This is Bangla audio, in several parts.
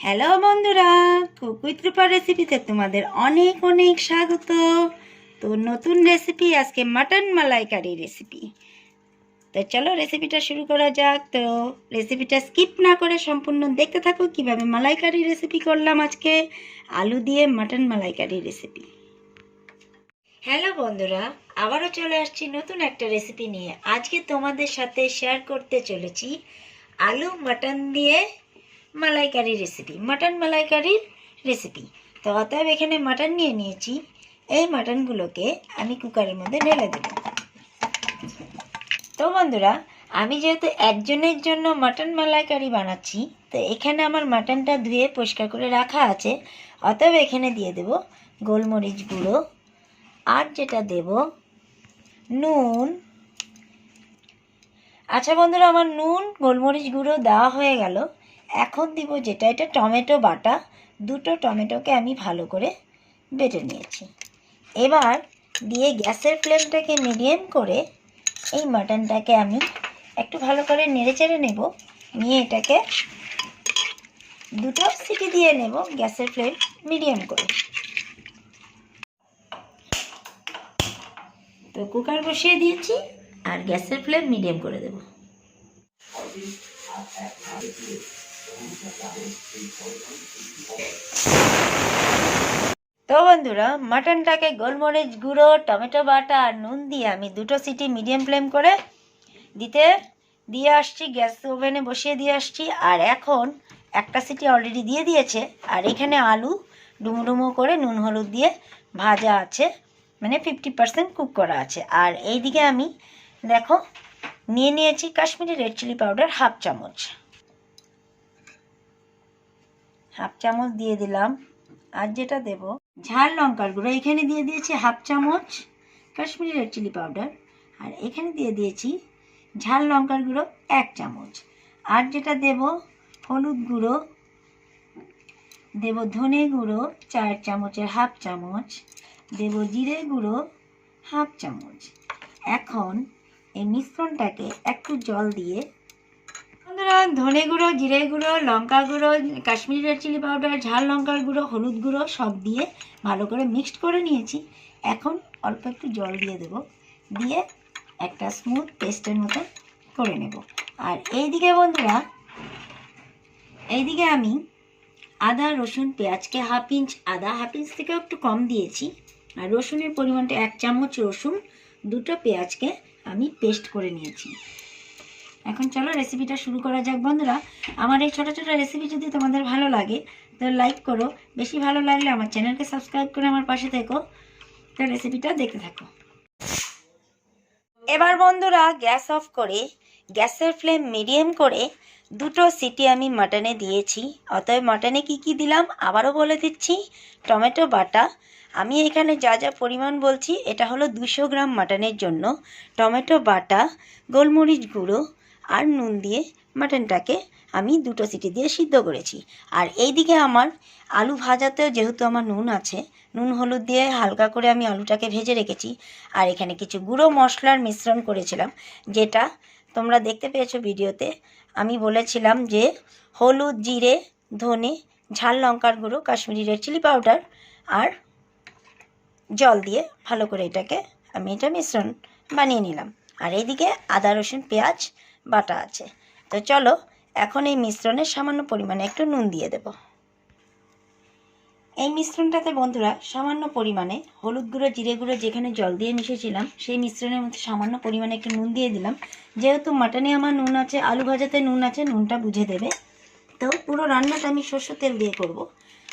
হ্যালো বন্ধুরা, কুক উইথ রূপা রেসিপিতে তোমাদের অনেক অনেক স্বাগত। তো নতুন রেসিপি আজকে মাটন মালাইকারি রেসিপি। তো চলো রেসিপিটা শুরু করা যাক। তো রেসিপিটা স্কিপ না করে সম্পূর্ণ দেখতে থাকো কিভাবে মালাইকারি রেসিপি করলাম আজকে, আলু দিয়ে মাটন মালাইকারি রেসিপি। হ্যালো বন্ধুরা, আবারও চলে আসছি নতুন একটা রেসিপি নিয়ে। আজকে তোমাদের সাথে শেয়ার করতে চলেছি আলু মাটন দিয়ে মালাইকারি রেসিপি, মাটন মালাইকারির রেসিপি। তো অতএব এখানে মাটন নিয়ে নিয়েছি। এই মাটনগুলোকে আমি কুকারের মধ্যে ঢেলে দেব। তো বন্ধুরা, আমি যেহেতু একজনের জন্য মাটন মালাইকারি বানাচ্ছি, তো এখানে আমার মাটনটা ধুয়ে পরিষ্কার করে রাখা আছে। অতএব এখানে দিয়ে দেব গোলমরিচ গুঁড়ো, আর যেটা দেব নুন। আচ্ছা বন্ধুরা, আমার নুন গোলমরিচ গুঁড়ো দেওয়া হয়ে গেল। এখন দিব যেটা, এটা টমেটো বাটা। দুটো টমেটোকে আমি ভালো করে বেটে নিয়েছি। এবার দিয়ে গ্যাসের ফ্লেমটাকে মিডিয়াম করে এই মাটনটাকে আমি একটু ভালো করে নেড়ে চেড়ে নেব। নিয়ে এটাকে দুটো সিটি দিয়ে নেব গ্যাসের ফ্লেম মিডিয়াম করে। তো কুকার বসিয়ে দিয়েছি আর গ্যাসের ফ্লেম মিডিয়াম করে দেব। তো বন্ধুরা, মাটনটাকে গোলমরিচ গুঁড়ো, টমেটো বাটা আর নুন দিয়ে আমি দুটো সিটি মিডিয়াম ফ্লেম করে দিয়ে আসছি, গ্যাস ওভেনে বসিয়ে দিয়ে আসছি। আর এখন একটা সিটি অলরেডি দিয়ে দিয়েছে। আর এখানে আলু ডুমো ডুমো করে নুন হলুদ দিয়ে ভাজা আছে, মানে 50% কুক করা আছে। আর এইদিকে আমি দেখো নিয়ে নিয়েছি Kashmiri red chilli powder half চামচ দিয়ে দিলাম। আর যেটা দেব ঝাল লঙ্কার গুঁড়ো, এখানে দিয়ে দিয়েছি হাফ চামচ কাশ্মীরি রেড চিলি পাউডার। আর এখানে দিয়ে দিয়েছি ঝাল লঙ্কার গুঁড়ো 1 চামচ। আর যেটা দেব হলুদ গুঁড়ো, দেব ধনে গুঁড়ো 4 চামচের হাফ চামচ, দেব জিরে গুঁড়ো হাফ চামচ। এখন এই মিশ্রণটাকে একটু জল দিয়ে, বন্ধুরা, ধনে গুঁড়ো, জিরে গুঁড়ো, লঙ্কা গুঁড়ো, কাশ্মীরি রেড চিলি পাউডার, ঝাল লঙ্কার গুঁড়ো, হলুদ গুঁড়ো সব দিয়ে ভালো করে মিক্সড করে নিয়েছি। এখন অল্প একটু জল দিয়ে দেব, দিয়ে একটা স্মুথ পেস্টের মতো করে নেব। আর এইদিকে বন্ধুরা, এইদিকে আমি আদা রসুন পেঁয়াজকে হাফ ইঞ্চ, আদা হাফ ইঞ্চ থেকেও একটু কম দিয়েছি। আর রসুনের পরিমাণটা 1 চামচ রসুন, দুটো পেঁয়াজকে আমি পেস্ট করে নিয়েছি। এখন চলো রেসিপিটা শুরু করা যাক। বন্ধুরা, আমার এই ছোটো ছোটো রেসিপি যদি তোমাদের ভালো লাগে তো লাইক করো, বেশি ভালো লাগলে আমার চ্যানেলকে সাবস্ক্রাইব করে আমার পাশে থেকো। তো রেসিপিটা দেখতে থাকো। এবার বন্ধুরা গ্যাস অফ করে গ্যাসের ফ্লেম মিডিয়াম করে দুটো সিটি আমি মাটনে দিয়েছি। অতএব মাটনে কি দিলাম আবারও বলে দিচ্ছি। টমেটো বাটা, আমি এখানে যা যা পরিমাণ বলছি এটা হলো 200 গ্রাম মাটনের জন্য। টমেটো বাটা, গোলমরিচ গুঁড়ো আর নুন দিয়ে মাটনটাকে আমি দুটো সিটি দিয়ে সিদ্ধ করেছি। আর এইদিকে আমার আলু ভাজাতেও যেহেতু আমার নুন আছে, নুন হলুদ দিয়ে হালকা করে আমি আলুটাকে ভেজে রেখেছি। আর এখানে কিছু গুঁড়ো মশলার মিশ্রণ করেছিলাম, যেটা তোমরা দেখতে পেয়েছো ভিডিওতে। আমি বলেছিলাম যে হলুদ, জিরে, ধনে, ঝাল লঙ্কার গুঁড়ো, কাশ্মীরি রেড চিলি পাউডার আর জল দিয়ে ভালো করে এটাকে আমি এটা মিশ্রণ বানিয়ে নিলাম। আর এইদিকে আদা রসুন পেঁয়াজ বাটা আছে। তো চলো এখন এই মিশ্রণে সামান্য পরিমাণে একটু নুন দিয়ে দেব। এই মিশ্রণটাতে বন্ধুরা সামান্য পরিমাণে হলুদ গুঁড়ো, জিরে গুঁড়ো যেখানে জল দিয়ে মিশিয়েছিলাম সেই মিশ্রণের মধ্যে সামান্য পরিমাণে একটু নুন দিয়ে দিলাম। যেহেতু মাটনে আমার নুন আছে, আলু ভাজাতে নুন আছে, নুনটা বুঝে দেবে। তো পুরো রান্নাটা আমি সরষের তেল দিয়ে করব।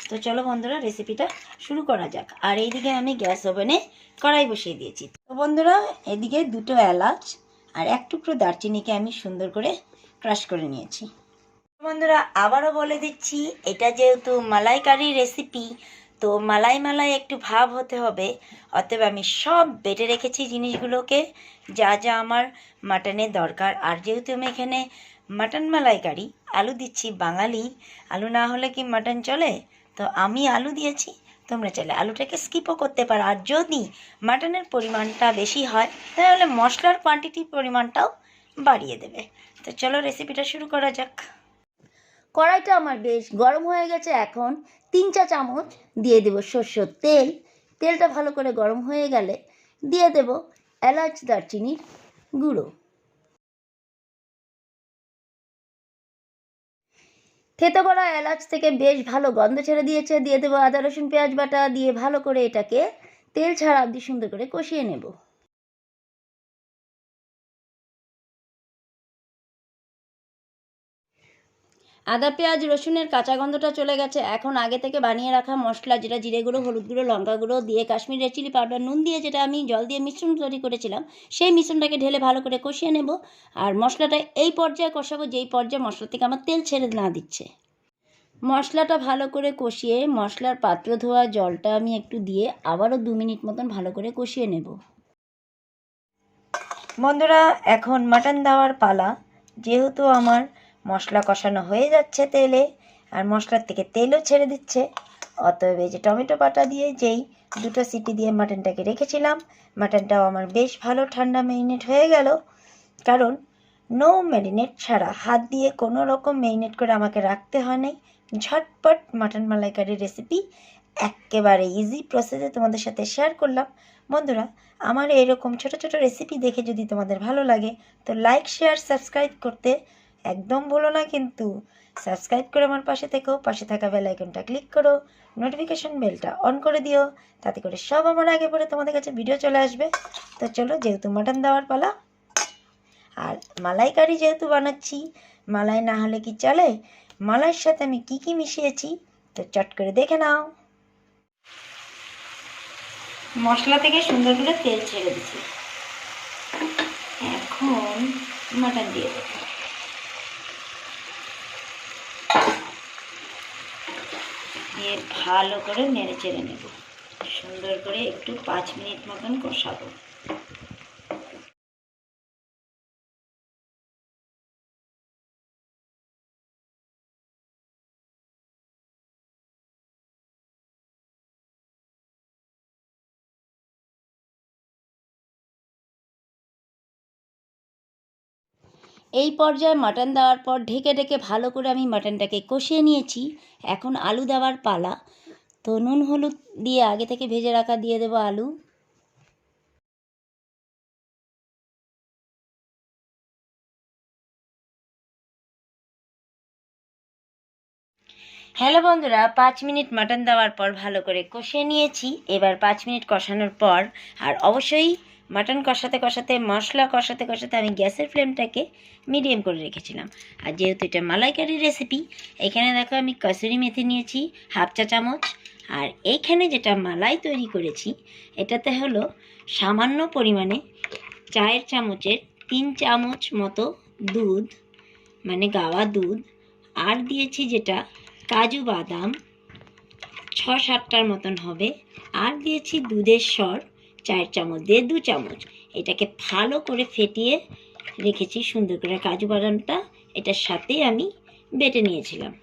তো চলো বন্ধুরা রেসিপিটা শুরু করা যাক। আর এইদিকে আমি গ্যাস ওভেনে কড়াই বসিয়ে দিয়েছি। তো বন্ধুরা, এদিকে দুটো এলাচ আর এক টুকরো দারচিনিকে আমি সুন্দর করে ক্রাশ করে নিয়েছি। বন্ধুরা আবারও বলে দিচ্ছি, এটা যেহেতু মালাইকারি রেসিপি, তো মালাই একটু ভাব হতে হবে। অতএব আমি সব বেটে রেখেছি জিনিসগুলোকে, যা যা আমার মাটনের দরকার। আর যেহেতু আমি এখানে মাটন মালাইকারি আলু দিচ্ছি, বাঙালি আলু না হলে কি মাটন চলে, তো আমি আলু দিয়েছি। তোমরা চাইলে আলুটাকে স্কিপও করতে পারো। আর যদি মাটনের পরিমাণটা বেশি হয় তাহলে মশলার কোয়ান্টিটির পরিমাণটাও বাড়িয়ে দেবে। তো চলো রেসিপিটা শুরু করা যাক। কড়াইটা আমার বেশ গরম হয়ে গেছে। এখন 3 চা চামচ দিয়ে দেব সরষের তেল। তেলটা ভালো করে গরম হয়ে গেলে দিয়ে দেব এলাচ দারচিনির গুঁড়ো। থেতো করা এলাচ থেকে বেশ ভালো গন্ধ ছেড়ে দিয়েছে। দিয়ে দেবো আদা রসুন পেঁয়াজ বাটা, দিয়ে ভালো করে এটাকে তেল ছাড়া অবধি সুন্দর করে কষিয়ে নেব। আদা পেঁয়াজ রসুনের কাঁচা গন্ধটা চলে গেছে। এখন আগে থেকে বানিয়ে রাখা মশলা, যেটা জিরে গুঁড়ো, হলুদ গুঁড়ো, লঙ্কা গুঁড়ো দিয়ে কাশ্মীরি রেড চিলি পাউডার, নুন দিয়ে যেটা আমি জল দিয়ে মিশ্রণ তৈরি করেছিলাম, সেই মিশ্রণটাকে ঢেলে ভালো করে কষিয়ে নেব। আর মশলাটা এই পর্যায়ে কষাবো যেই পর্যায়ে মশলা থেকে আমার তেল ছেড়ে না দিচ্ছে। মশলাটা ভালো করে কষিয়ে মশলার পাত্র ধোয়া জলটা আমি একটু দিয়ে আবারও 2 মিনিট মতন ভালো করে কষিয়ে নেব। বন্ধুরা, এখন মাটন দেওয়ার পালা। যেহেতু আমার মশলা কষানো হয়ে যাচ্ছে তেলে, আর মশলার থেকে তেলও ছেড়ে দিচ্ছে, অতএব এই যে টমেটো বাটা দিয়ে যেই 2টো সিটি দিয়ে মাটনটাকে রেখেছিলাম, মাটনটাও আমার বেশ ভালো ঠান্ডা ম্যারিনেট হয়ে গেল। কারণ নো ম্যারিনেট ছাড়া, হাত দিয়ে কোনো রকম ম্যারিনেট করে আমাকে রাখতে হয় নাই। ঝটপট মাটন মালাইকারি রেসিপি একেবারে ইজি প্রসেসে তোমাদের সাথে শেয়ার করলাম। বন্ধুরা, আমার এরকম ছোট ছোট রেসিপি দেখে যদি তোমাদের ভালো লাগে তো লাইক শেয়ার সাবস্ক্রাইব করতে একদম ভুলো না। কিন্তু সাবস্ক্রাইব করে আমার পাশে থেকেও, পাশে থাকা বেল আইকনটা ক্লিক করো, নোটিফিকেশন বেলটা অন করে দিও, তাতে করে সব আমার আগে পরে তোমাদের কাছে ভিডিও চলে আসবে। তো চলো, যেহেতু মাটন দেওয়ার পালা, আর মালাইকারি যেহেতু বানাচ্ছি, মালাই না হলে কি চলে? মালাইয়ের সাথে আমি কি কি মিশিয়েছি তো চট করে দেখে নাও। মশলা থেকে সুন্দর করে তেল ছেড়ে দিচ্ছি। এখন মাটন দিয়ে দেবো। দিয়ে ভালো করে নেড়ে চেড়ে নেব। সুন্দর করে একটু 5 মিনিট মতন কষাবো। এই পর্যায়ে মাটন দেওয়ার পর ঢেকে ঢেকে ভালো করে আমি মাটনটাকে কষিয়ে নিয়েছি। এখন আলু দেওয়ার পালা। তো নুন হলুদ দিয়ে আগে থেকে ভেজে রাখা দিয়ে দেবো আলু। হ্যালো বন্ধুরা, 5 মিনিট মাটন দেওয়ার পর ভালো করে কষিয়ে নিয়েছি। এবার 5 মিনিট কষানোর পর, আর অবশ্যই মাটন কষাতে কষাতে, মশলা কষাতে কষাতে আমি গ্যাসের ফ্লেমটাকে মিডিয়াম করে রেখেছিলাম। আর যেহেতু এটা মালাইকারি রেসিপি, এখানে দেখো আমি কসুরি মেথি নিয়েছি 1/2 চা চামচ। আর এইখানে যেটা মালাই তৈরি করেছি, এটাতে হলো সামান্য পরিমাণে চায়ের চামচের 3 চামচ মতো দুধ, মানে গাওয়া দুধ। আর দিয়েছি যেটা কাজু বাদাম 6-7টার মতন হবে। আর দিয়েছি দুধের স্বর 4 চামচ, দিয়ে 2 চামচ। এটাকে ভালো করে ফেটিয়ে রেখেছি সুন্দর করে। কাজু বাদামটা এটার সাথেই আমি বেটে নিয়েছিলাম।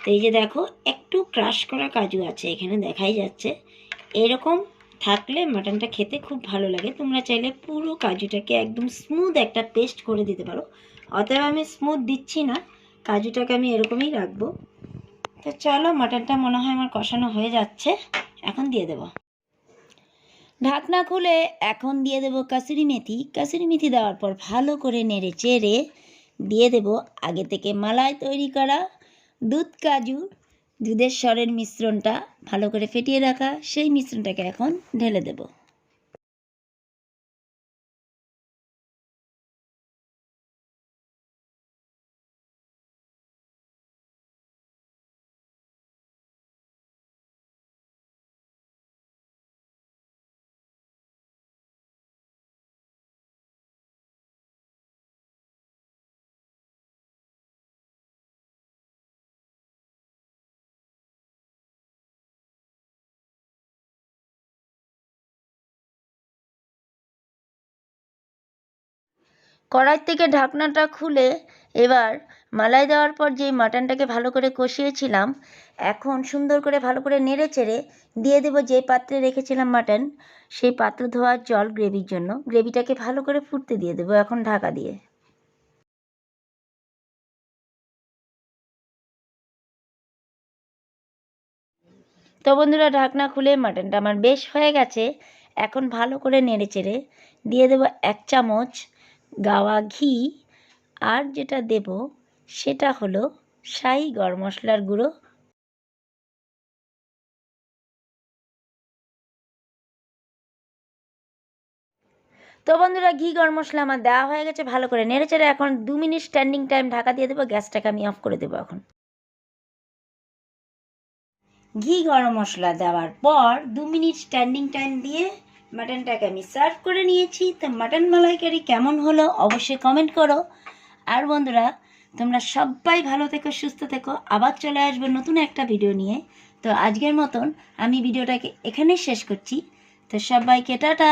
তো এই যে দেখো, একটু ক্রাশ করা কাজু আছে এখানে, দেখাই যাচ্ছে। এরকম থাকলে মাটনটা খেতে খুব ভালো লাগে। তোমরা চাইলে পুরো কাজুটাকে একদম স্মুথ একটা পেস্ট করে দিতে পারো। অতএব আমি স্মুথ দিচ্ছি না, কাজুটাকে আমি এরকমই রাখবো। তো চলো, মাটনটা মনে হয় আমার কষানো হয়ে যাচ্ছে, এখন দিয়ে দেব। ঢাকনা খুলে এখন দিয়ে দেব কাসুরি মেথি। কাসুরি মেথি দেওয়ার পর ভালো করে নেড়ে চেড়ে দিয়ে দেব আগে থেকে মালাই তৈরি করা দুধ কাজু দুধের স্বরের মিশ্রণটা, ভালো করে ফেটিয়ে রাখা সেই মিশ্রণটাকে এখন ঢেলে দেব। কড়াই থেকে ঢাকনাটা খুলে এবার মালাই দেওয়ার পর যেই মাটনটাকে ভালো করে কষিয়েছিলাম, এখন সুন্দর করে ভালো করে নেড়ে চেড়ে দিয়ে দেবো যে পাত্রে রেখেছিলাম মাটন, সেই পাত্র ধোয়ার জল গ্রেভির জন্য। গ্রেভিটাকে ভালো করে ফুটতে দিয়ে দেবো এখন ঢাকা দিয়ে। তো বন্ধুরা, ঢাকনা খুলে মাটনটা আমার বেশ হয়ে গেছে। এখন ভালো করে নেড়ে চেড়ে দিয়ে দেবো 1 চামচ গাওয়া ঘি। আর যেটা দেব সেটা হলো শাহি গরম মশলার গুঁড়ো। তো বন্ধুরা, ঘি গরম মশলা আমার দেওয়া হয়ে গেছে। ভালো করে নেড়ে চেড়ে এখন 2 মিনিট স্ট্যান্ডিং টাইম ঢাকা দিয়ে দেবো। গ্যাসটাকে আমি অফ করে দেবো। এখন ঘি গরম মশলা দেওয়ার পর 2 মিনিট স্ট্যান্ডিং টাইম দিয়ে মাটনটাকে আমি সার্ভ করে নিয়েছি। তো মাটন মালাইকারি কেমন হলো অবশ্যই কমেন্ট করো। আর বন্ধুরা, তোমরা সবাই ভালো থেকো, সুস্থ থেকো। আবার চলে আসবো নতুন একটা ভিডিও নিয়ে। তো আজকের মতন আমি ভিডিওটাকে এখানেই শেষ করছি। তো সবাইকে টাটা।